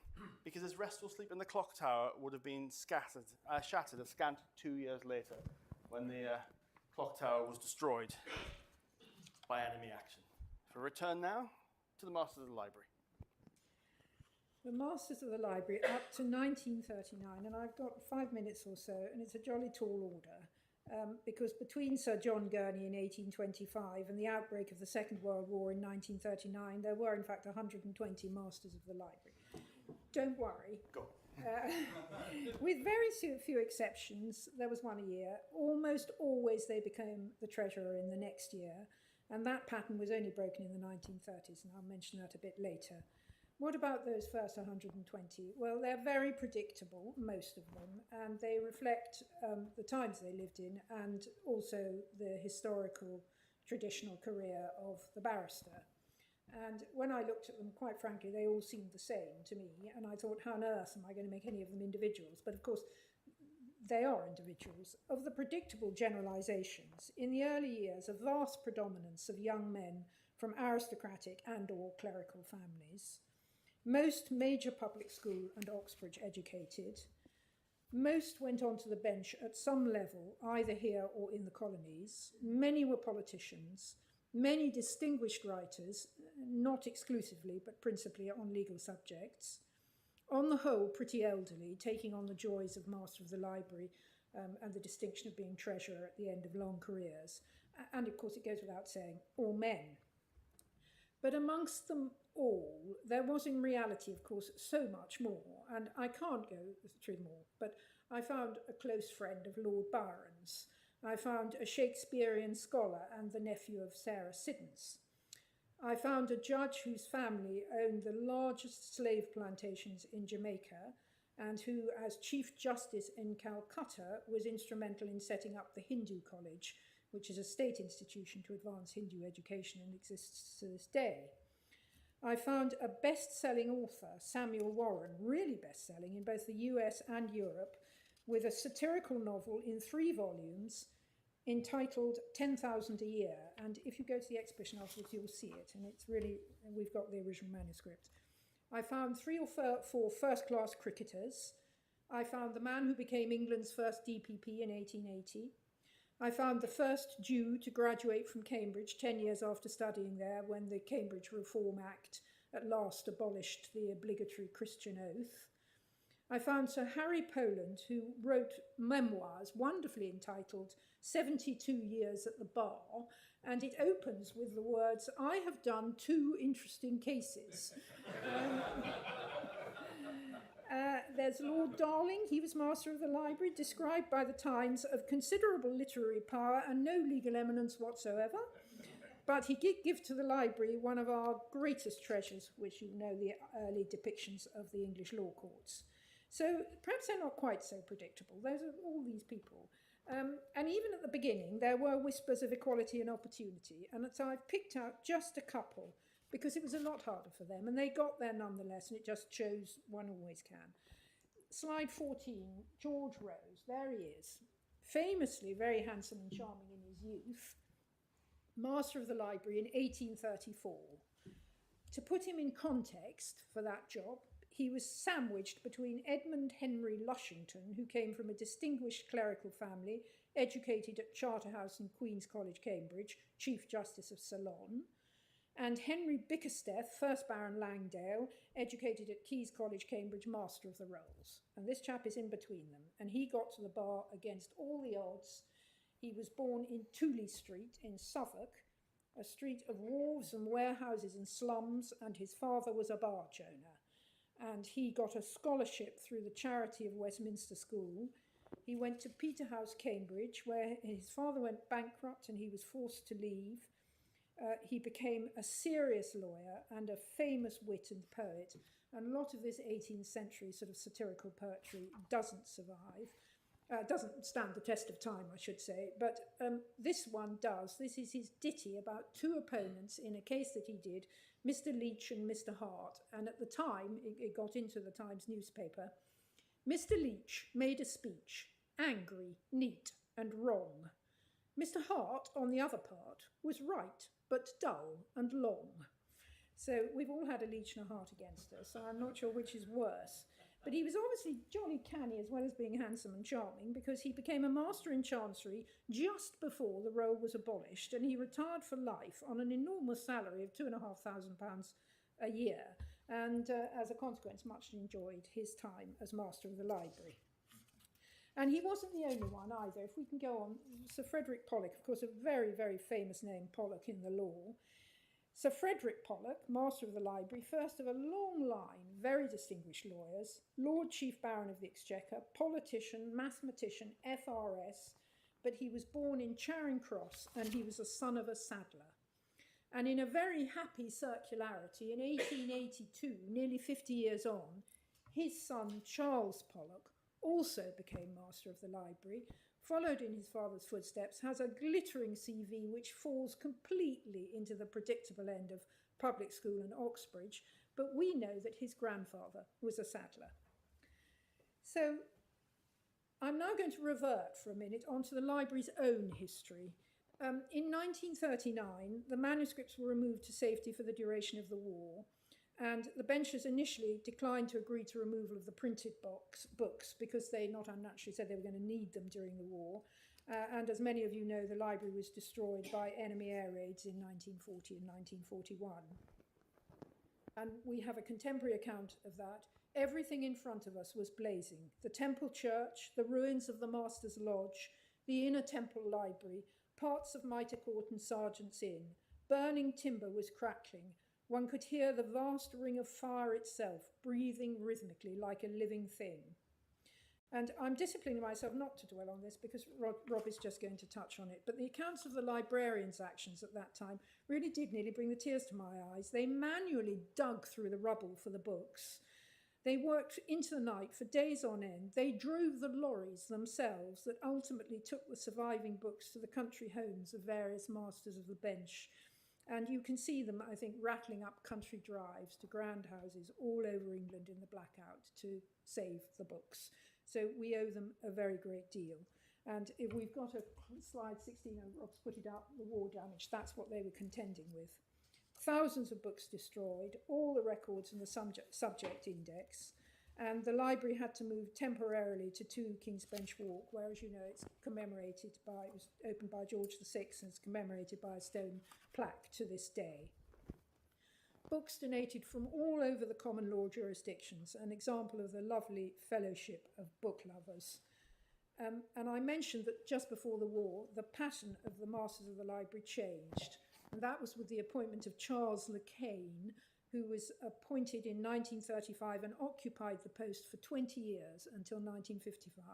S3: because his restful sleep in the clock tower would have been shattered a scant 2 years later, when the clock tower was destroyed by enemy action. So return now to the Masters of the Library.
S2: The Masters of the Library up to 1939, and I've got 5 minutes or so, and it's a jolly tall order, because between Sir John Gurney in 1825 and the outbreak of the Second World War in 1939, there were in fact 120 Masters of the Library. Don't worry.
S3: Go.
S2: With very few exceptions, there was one a year. Almost always they became the treasurer in the next year, and that pattern was only broken in the 1930s, and I'll mention that a bit later. What about those first 120? Well, they're very predictable, most of them, and they reflect the times they lived in and also the historical, traditional career of the barrister. And when I looked at them, quite frankly, they all seemed the same to me, and I thought, how on earth am I going to make any of them individuals? But of course, they are individuals. Of the predictable generalisations, in the early years, a vast predominance of young men from aristocratic and or clerical families, most major public school and Oxbridge educated. Most went on to the bench at some level, either here or in the colonies. Many were politicians. Many distinguished writers, not exclusively, but principally on legal subjects. On the whole, pretty elderly, taking on the joys of Master of the Library and the distinction of being treasurer at the end of long careers. And of course, it goes without saying, all men. But amongst them all, there was in reality, of course, so much more, and I can't go through them all, but I found a close friend of Lord Byron's. I found a Shakespearean scholar and the nephew of Sarah Siddons. I found a judge whose family owned the largest slave plantations in Jamaica and who, as Chief Justice in Calcutta, was instrumental in setting up the Hindu College, which is a state institution to advance Hindu education and exists to this day. I found a best-selling author, Samuel Warren, really best-selling in both the US and Europe, with a satirical novel in 3 volumes entitled 10,000 a Year. And if you go to the exhibition afterwards, you'll see it. And it's really, we've got the original manuscript. I found 3 or 4 first-class cricketers. I found the man who became England's first DPP in 1880. I found the first Jew to graduate from Cambridge 10 years after studying there, when the Cambridge Reform Act at last abolished the obligatory Christian oath. I found Sir Harry Poland, who wrote memoirs wonderfully entitled 72 Years at the Bar, and it opens with the words, "I have done 2 interesting cases." There's Lord Darling. He was Master of the Library, described by the Times of considerable literary power and no legal eminence whatsoever. But he did give to the library one of our greatest treasures, which you know, the early depictions of the English law courts. So perhaps they're not quite so predictable. Those are all these people. And even at the beginning, there were whispers of equality and opportunity. And so I've picked out just a couple, because it was a lot harder for them. And they got there nonetheless, and it just shows one always can. Slide 14, George Rose. There he is. Famously very handsome and charming in his youth. Master of the Library in 1834. To put him in context for that job, he was sandwiched between Edmund Henry Lushington, who came from a distinguished clerical family, educated at Charterhouse and Queen's College, Cambridge, Chief Justice of Ceylon, and Henry Bickersteth, 1st Baron Langdale, educated at King's College, Cambridge, Master of the Rolls. And this chap is in between them, and he got to the bar against all the odds. He was born in Tooley Street in Suffolk, a street of wharves and warehouses and slums, and his father was a barge owner. And he got a scholarship through the charity of Westminster School. He went to Peterhouse, Cambridge, where his father went bankrupt and he was forced to leave. He became a serious lawyer and a famous wit and poet. And a lot of this 18th century sort of satirical poetry doesn't survive. Doesn't stand the test of time, I should say. But this one does. This is his ditty about 2 opponents in a case that he did, Mr. Leach and Mr. Hart. And at the time, it got into the Times newspaper. Mr. Leach made a speech, angry, neat, and wrong. Mr. Hart, on the other part, was right, but dull and long. So we've all had a Leach and a Hart against us, so I'm not sure which is worse. But he was obviously jolly canny as well as being handsome and charming, because he became a master in Chancery just before the roll was abolished, and he retired for life on an enormous salary of £2,500 a year, and as a consequence much enjoyed his time as Master of the Library. And he wasn't the only one either. If we can go on, Sir Frederick Pollock, of course, a very, very famous name, Pollock in the law. Sir Frederick Pollock, Master of the Library, first of a long line, very distinguished lawyers, Lord Chief Baron of the Exchequer, politician, mathematician, FRS, but he was born in Charing Cross and he was a son of a saddler. And in a very happy circularity, in 1882, nearly 50 years on, his son Charles Pollock also became Master of the Library, followed in his father's footsteps, has a glittering CV which falls completely into the predictable end of public school and Oxbridge, but we know that his grandfather was a saddler. So I'm now going to revert for a minute onto the library's own history. In 1939, the manuscripts were removed to safety for the duration of the war, and the benchers initially declined to agree to removal of the printed books because they not unnaturally said they were going to need them during the war. And as many of you know, the library was destroyed by enemy air raids in 1940 and 1941. And we have a contemporary account of that. Everything in front of us was blazing. The Temple Church, the ruins of the Master's Lodge, the Inner Temple Library, parts of Mitre Court and Sergeant's Inn. Burning timber was crackling. One could hear the vast ring of fire itself breathing rhythmically like a living thing. And I'm disciplining myself not to dwell on this because Rob is just going to touch on it. But the accounts of the librarians' actions at that time really did nearly bring the tears to my eyes. They manually dug through the rubble for the books. They worked into the night for days on end. They drove the lorries themselves that ultimately took the surviving books to the country homes of various masters of the bench. And you can see them, I think, rattling up country drives to grand houses all over England in the blackout to save the books. So we owe them a very great deal. And if we've got a slide 16, Rob's put it up, the war damage, that's what they were contending with. thousands of books destroyed, all the records in the subject index, and the library had to move temporarily to 2 King's Bench Walk, where, as you know, it was opened by George VI and it's commemorated by a stone plaque to this day. Books donated from all over the common law jurisdictions, an example of the lovely fellowship of book lovers. And I mentioned that just before the war, the pattern of the Masters of the Library changed. And that was with the appointment of Charles Le Cain, who was appointed in 1935 and occupied the post for 20 years until 1955.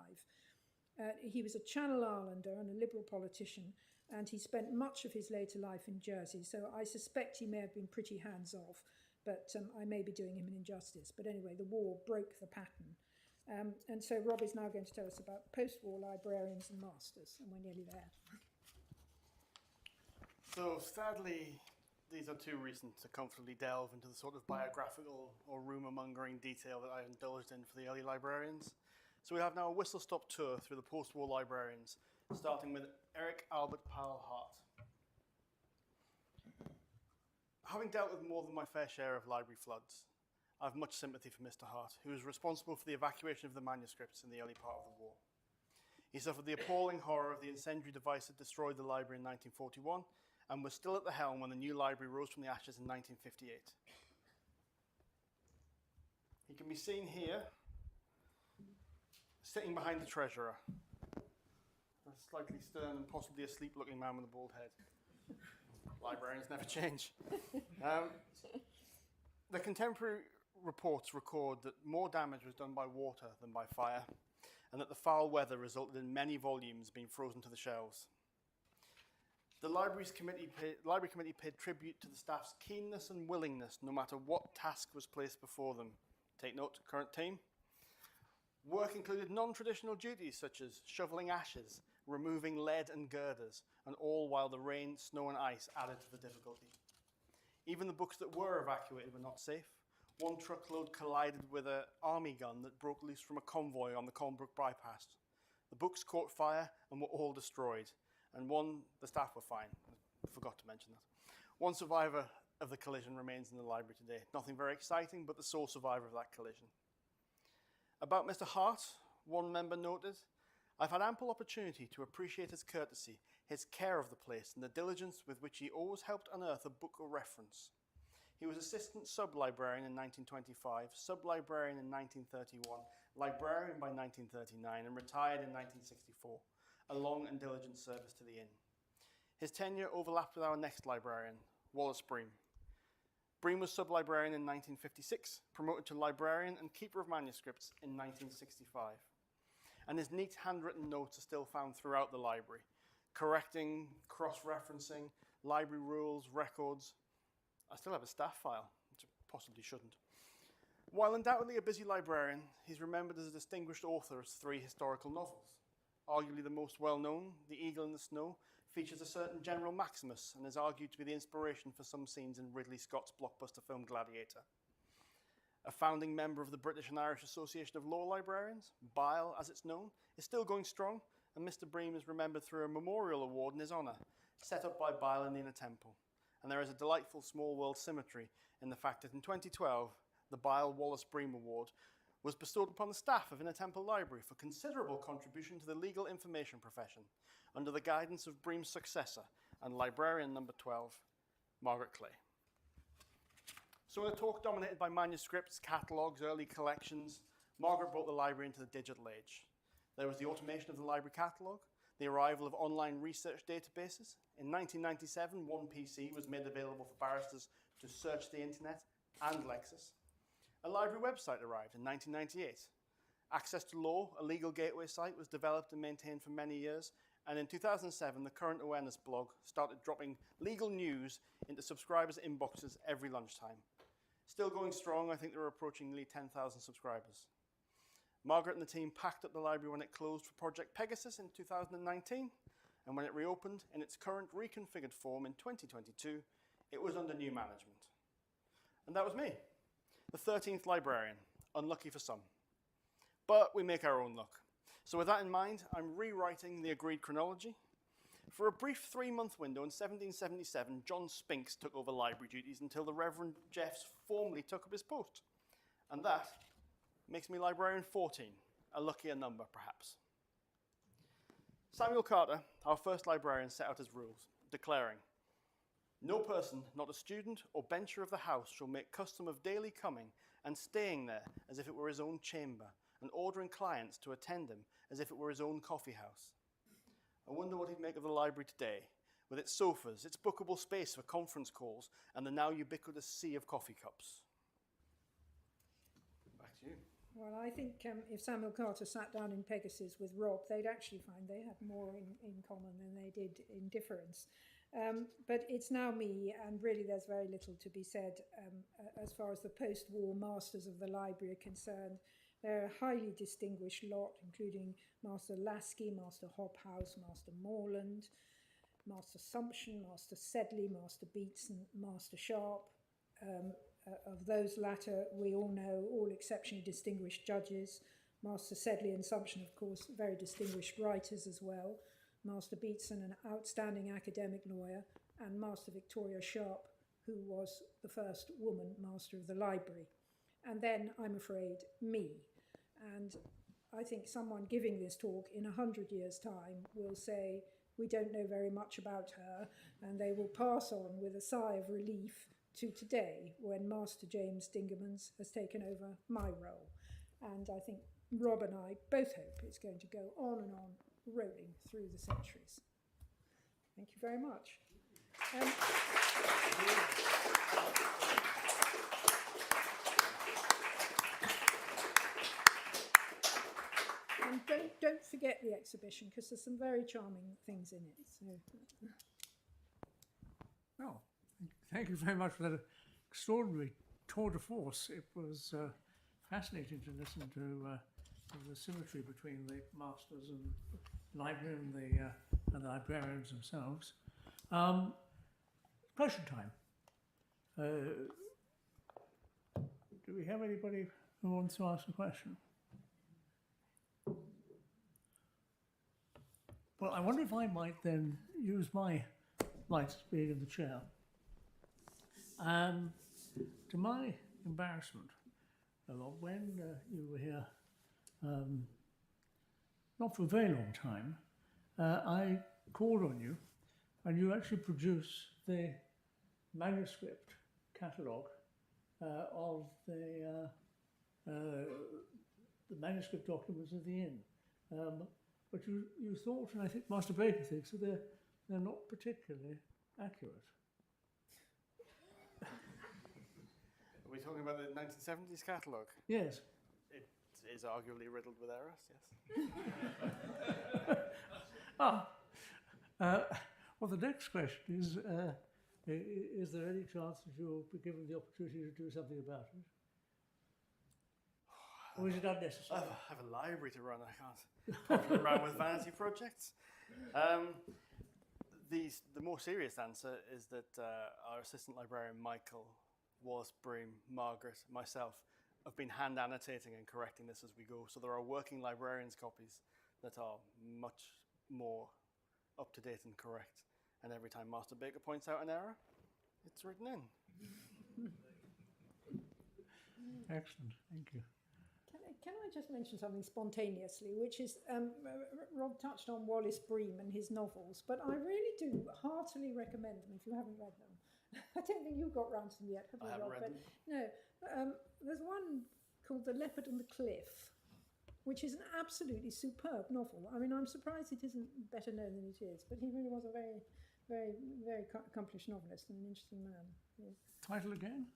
S2: He was a Channel Islander and a Liberal politician, and he spent much of his later life in Jersey, so I suspect he may have been pretty hands-off, but I may be doing him an injustice. But anyway, the war broke the pattern. And so Rob is now going to tell us about post-war librarians and masters, and we're nearly there.
S3: So sadly, these are too recent to comfortably delve into the sort of biographical or rumour-mongering detail that I indulged in for the early librarians. So we have now a whistle-stop tour through the post-war librarians, starting with Eric Albert Powell Hart. Having dealt with more than my fair share of library floods, I have much sympathy for Mr. Hart, who was responsible for the evacuation of the manuscripts in the early part of the war. He suffered the appalling horror of the incendiary device that destroyed the library in 1941 and was still at the helm when the new library rose from the ashes in 1958. He can be seen here, sitting behind the treasurer, a slightly stern and possibly asleep-looking man with a bald head. Librarians never change. The contemporary reports record that more damage was done by water than by fire, and that the foul weather resulted in many volumes being frozen to the shelves. The Library Committee paid tribute to the staff's keenness and willingness, no matter what task was placed before them. Take note, current team. Work included non-traditional duties such as shoveling ashes, removing lead and girders, and all while the rain, snow and ice added to the difficulty. Even the books that were evacuated were not safe. One truckload collided with an army gun that broke loose from a convoy on the Colnbrook bypass. The books caught fire and were all destroyed. And the staff were fine. I forgot to mention that. One survivor of the collision remains in the library today. Nothing very exciting, but the sole survivor of that collision. About Mr. Hart, one member noted, "I've had ample opportunity to appreciate his courtesy, his care of the place, and the diligence with which he always helped unearth a book of reference. He was assistant sub-librarian in 1925, sub-librarian in 1931, librarian by 1939, and retired in 1964. A long and diligent service to the inn. His tenure overlapped with our next librarian, Wallace Bream. Bream was sub-librarian in 1956, promoted to librarian and keeper of manuscripts in 1965. And his neat handwritten notes are still found throughout the library, correcting, cross-referencing, library rules, records. I still have a staff file, which I possibly shouldn't. While undoubtedly a busy librarian, he's remembered as a distinguished author of 3 historical novels. Arguably the most well-known, The Eagle in the Snow, features a certain General Maximus and is argued to be the inspiration for some scenes in Ridley Scott's blockbuster film Gladiator. A founding member of the British and Irish Association of Law Librarians, BILE as it's known, is still going strong, and Mr. Bream is remembered through a memorial award in his honour, set up by BILE in the Inner Temple. And there is a delightful small world symmetry in the fact that in 2012, the BILE Wallace Bream Award was bestowed upon the staff of Inner Temple Library for considerable contribution to the legal information profession, under the guidance of Bream's successor and librarian number 12, Margaret Clay. So in a talk dominated by manuscripts, catalogues, early collections, Margaret brought the library into the digital age. There was the automation of the library catalogue, the arrival of online research databases. In 1997, one PC was made available for barristers to search the internet and Lexis. A library website arrived in 1998. Access to Law, a legal gateway site, was developed and maintained for many years. And in 2007, the Current Awareness blog started dropping legal news into subscribers' inboxes every lunchtime. Still going strong, I think they were approaching nearly 10,000 subscribers. Margaret and the team packed up the library when it closed for Project Pegasus in 2019. And when it reopened in its current reconfigured form in 2022, it was under new management. And that was me. The 13th librarian, unlucky for some. But we make our own luck. So with that in mind, I'm rewriting the agreed chronology. For a brief 3-month window in 1777, John Spinks took over library duties until the Reverend Jeffs formally took up his post. And that makes me librarian 14, a luckier number perhaps. Samuel Carter, our first librarian, set out his rules, declaring, "No person, not a student or bencher of the house, shall make custom of daily coming and staying there as if it were his own chamber, and ordering clients to attend him as if it were his own coffee house." I wonder what he'd make of the library today, with its sofas, its bookable space for conference calls, and the now ubiquitous sea of coffee cups. Back to you.
S2: Well, I think if Samuel Carter sat down in Pegasus with Rob, they'd actually find they had more in common than they did in difference. But it's now me, and really there's very little to be said as far as the post-war masters of the library are concerned. They're a highly distinguished lot, including Master Lasky, Master Hobhouse, Master Morland, Master Sumption, Master Sedley, Master Beatson, Master Sharp. Of those latter, we all know, all exceptionally distinguished judges. Master Sedley and Sumption, of course, very distinguished writers as well. Master Beatson, an outstanding academic lawyer, and Master Victoria Sharp, who was the first woman master of the library. And then, I'm afraid, me. And I think someone giving this talk in 100 years' time will say, we don't know very much about her, and they will pass on with a sigh of relief to today, when Master James Dingemans has taken over my role. And I think Rob and I both hope it's going to go on and on, rolling through the centuries. Thank you very much. And don't forget the exhibition, because there's some very charming things in it. So.
S1: Well, thank you very much for that extraordinary tour de force. It was fascinating to listen to the symmetry between the masters and library and the librarians themselves. Question time. Do we have anybody who wants to ask a question? Well, I wonder if I might then use my rights as being in the chair. To my embarrassment, when you were here, not for a very long time, I called on you, and you actually produced the manuscript catalogue of the manuscript documents of the inn. But you thought, and I think Master Baker thinks, that they're not particularly accurate.
S3: Are we talking about the 1970s catalogue?
S1: Yes.
S3: It is arguably riddled with errors, yes.
S1: Well, the next question is there any chance that you'll be given the opportunity to do something about it? Or is it unnecessary?
S3: I have a library to run. I can't potter around with vanity projects. The more serious answer is that our assistant librarian, Michael, Bream, Margaret, myself, have been hand annotating and correcting this as we go. So there are working librarians' copies that are much more up to date and correct. And every time Master Baker points out an error, it's written in.
S1: Excellent, thank you.
S2: Can I just mention something spontaneously, which is, Rob touched on Wallace Bream and his novels, but I really do heartily recommend them if you haven't read them. I don't think you got round to them yet, have you,
S3: I haven't
S2: Rob?
S3: read them.
S2: No. There's one called The Leopard and the Cliff, which is an absolutely superb novel. I mean, I'm surprised it isn't better known than it is, but he really was a very, very, very accomplished novelist and an interesting man. Yeah.
S1: Title again?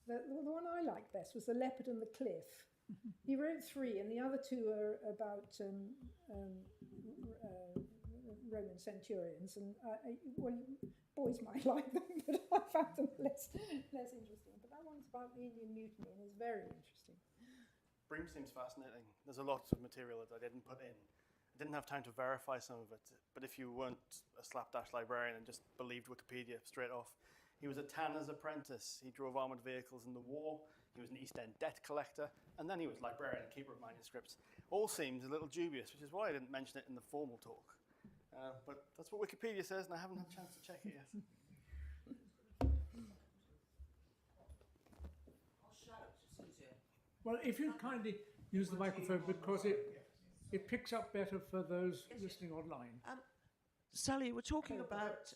S2: The one I liked best was The Leopard and the Cliff. He wrote 3, and the other 2 are about Roman centurions. And well, boys might like them, but I found them less interesting. But that one's about the Indian Mutiny and is very interesting.
S3: Bream seems fascinating. There's a lot of material that I didn't put in. I didn't have time to verify some of it, but if you weren't a slapdash librarian and just believed Wikipedia straight off, he was a tanner's apprentice. He drove armoured vehicles in the war. He was an East End debt collector, and then he was librarian and keeper of manuscripts. All seems a little dubious, which is why I didn't mention it in the formal talk. But that's what Wikipedia says, and I haven't had a chance to check it yet.
S1: Well, if you kindly use the microphone because it picks up better for those listening online.
S4: Sally, we're talking about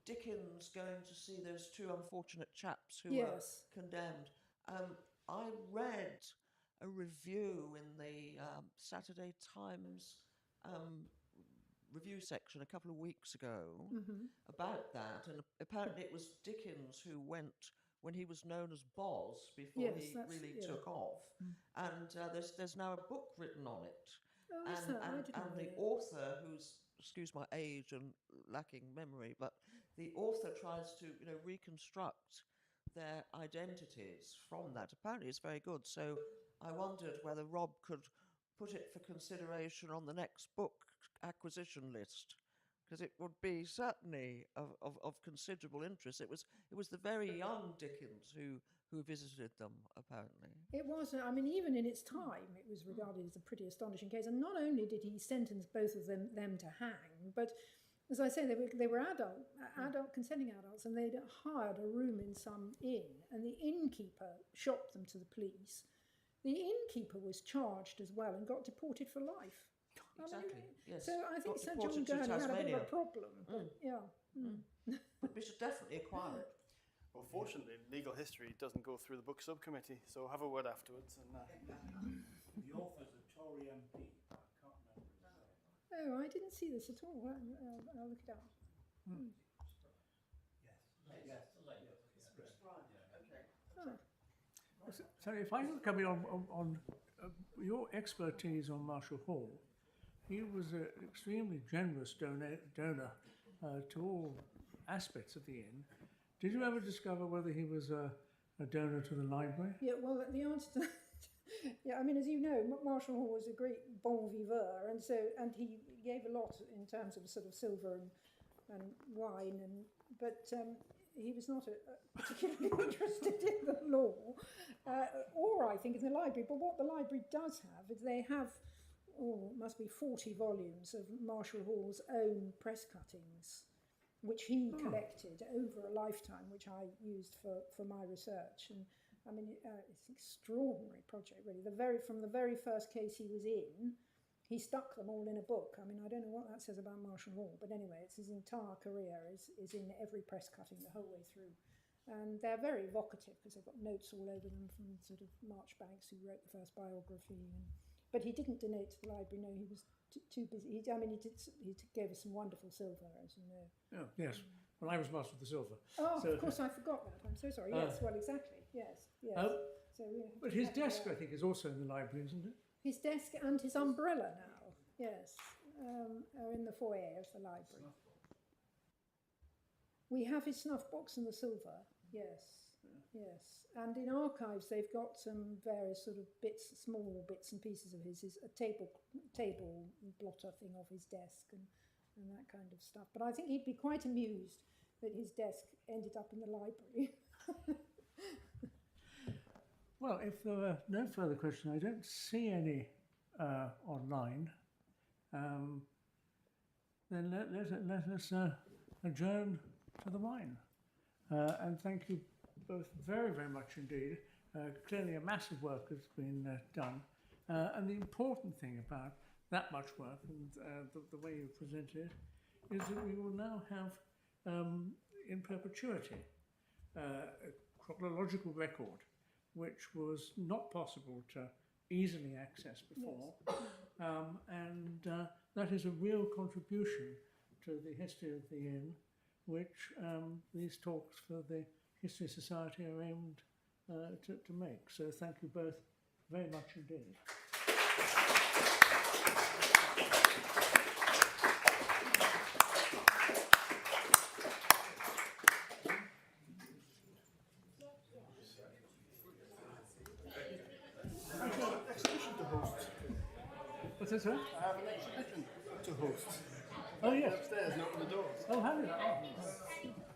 S4: Dickens going to see those two unfortunate chaps who were condemned. I read a review in the Saturday Times review section a couple of weeks ago about that, and apparently it was Dickens who went when he was known as Boz before he really took off, and there's now a book written on it. And the author, who's, excuse my age and lacking memory, but the author tries to reconstruct their identities from that. Apparently it's very good, so I wondered whether Rob could put it for consideration on the next book acquisition list, because it would be certainly of considerable interest. It was the very young Dickens who visited them, apparently.
S2: It was, I mean, even in its time, it was regarded as a pretty astonishing case. And not only did he sentence both of them to hang, but as I say, they were consenting adults, and they'd hired a room in some inn, and the innkeeper shopped them to the police. The innkeeper was charged as well and got deported for life.
S4: Exactly, yes.
S2: So I think Sir John Gurney had a bit of a problem. But,
S4: But we should definitely acquire it.
S3: Well, fortunately, legal history doesn't go through the book subcommittee, so have a word afterwards. And
S1: The author's a Tory MP. I can't remember.
S2: Oh, I didn't see this at all. I'll look it up.
S1: So if I could come in on your expertise on Marshall Hall, he was an extremely generous donor to all aspects of the inn. Did you ever discover whether he was a donor to the library?
S2: Yeah, well, the answer to yeah, I mean, as you know, Marshall Hall was a great bon viveur, and he gave a lot in terms of sort of silver and wine, but he was not particularly interested in the law, or I think in the library. But what the library does have is they have, must be 40 volumes of Marshall Hall's own press cuttings, which he collected over a lifetime, which I used for my research. And I mean, it's an extraordinary project, really. From the very first case he was in, he stuck them all in a book. I mean, I don't know what that says about Marshall Hall, but anyway, it's his entire career is in every press cutting the whole way through. And they're very evocative because they've got notes all over them from sort of Marchbanks, who wrote the first biography. But he didn't donate to the library. No, he was too busy. He gave us some wonderful silver, as you know.
S1: Oh, yes. Well, I was master of the silver.
S2: Oh, so, of course, I forgot that. I'm so sorry. Yes, well, exactly. Yes.
S1: But his desk, I think, is also in the library, isn't it?
S2: His desk and his umbrella now, yes, are in the foyer of the library. We have his snuff box and the silver, yes. And in archives, they've got some various sort of small bits and pieces of his a table blotter thing off his desk and that kind of stuff. But I think he'd be quite amused that his desk ended up in the library.
S1: Well, if there are no further questions, I don't see any online. Then let us adjourn to the wine. And thank you both very, very much indeed. Clearly a massive work has been done. And the important thing about that much work and the way you presented it is that we will now have in perpetuity a chronological record, which was not possible to easily access before. And that is a real contribution to the history of the inn, which these talks for the History Society are aimed to make. So thank you both very much indeed. What's that, sir?
S3: I have an exhibition to host.
S1: Oh, yes.
S3: Upstairs, and open the doors.
S1: Oh, have you? Oh.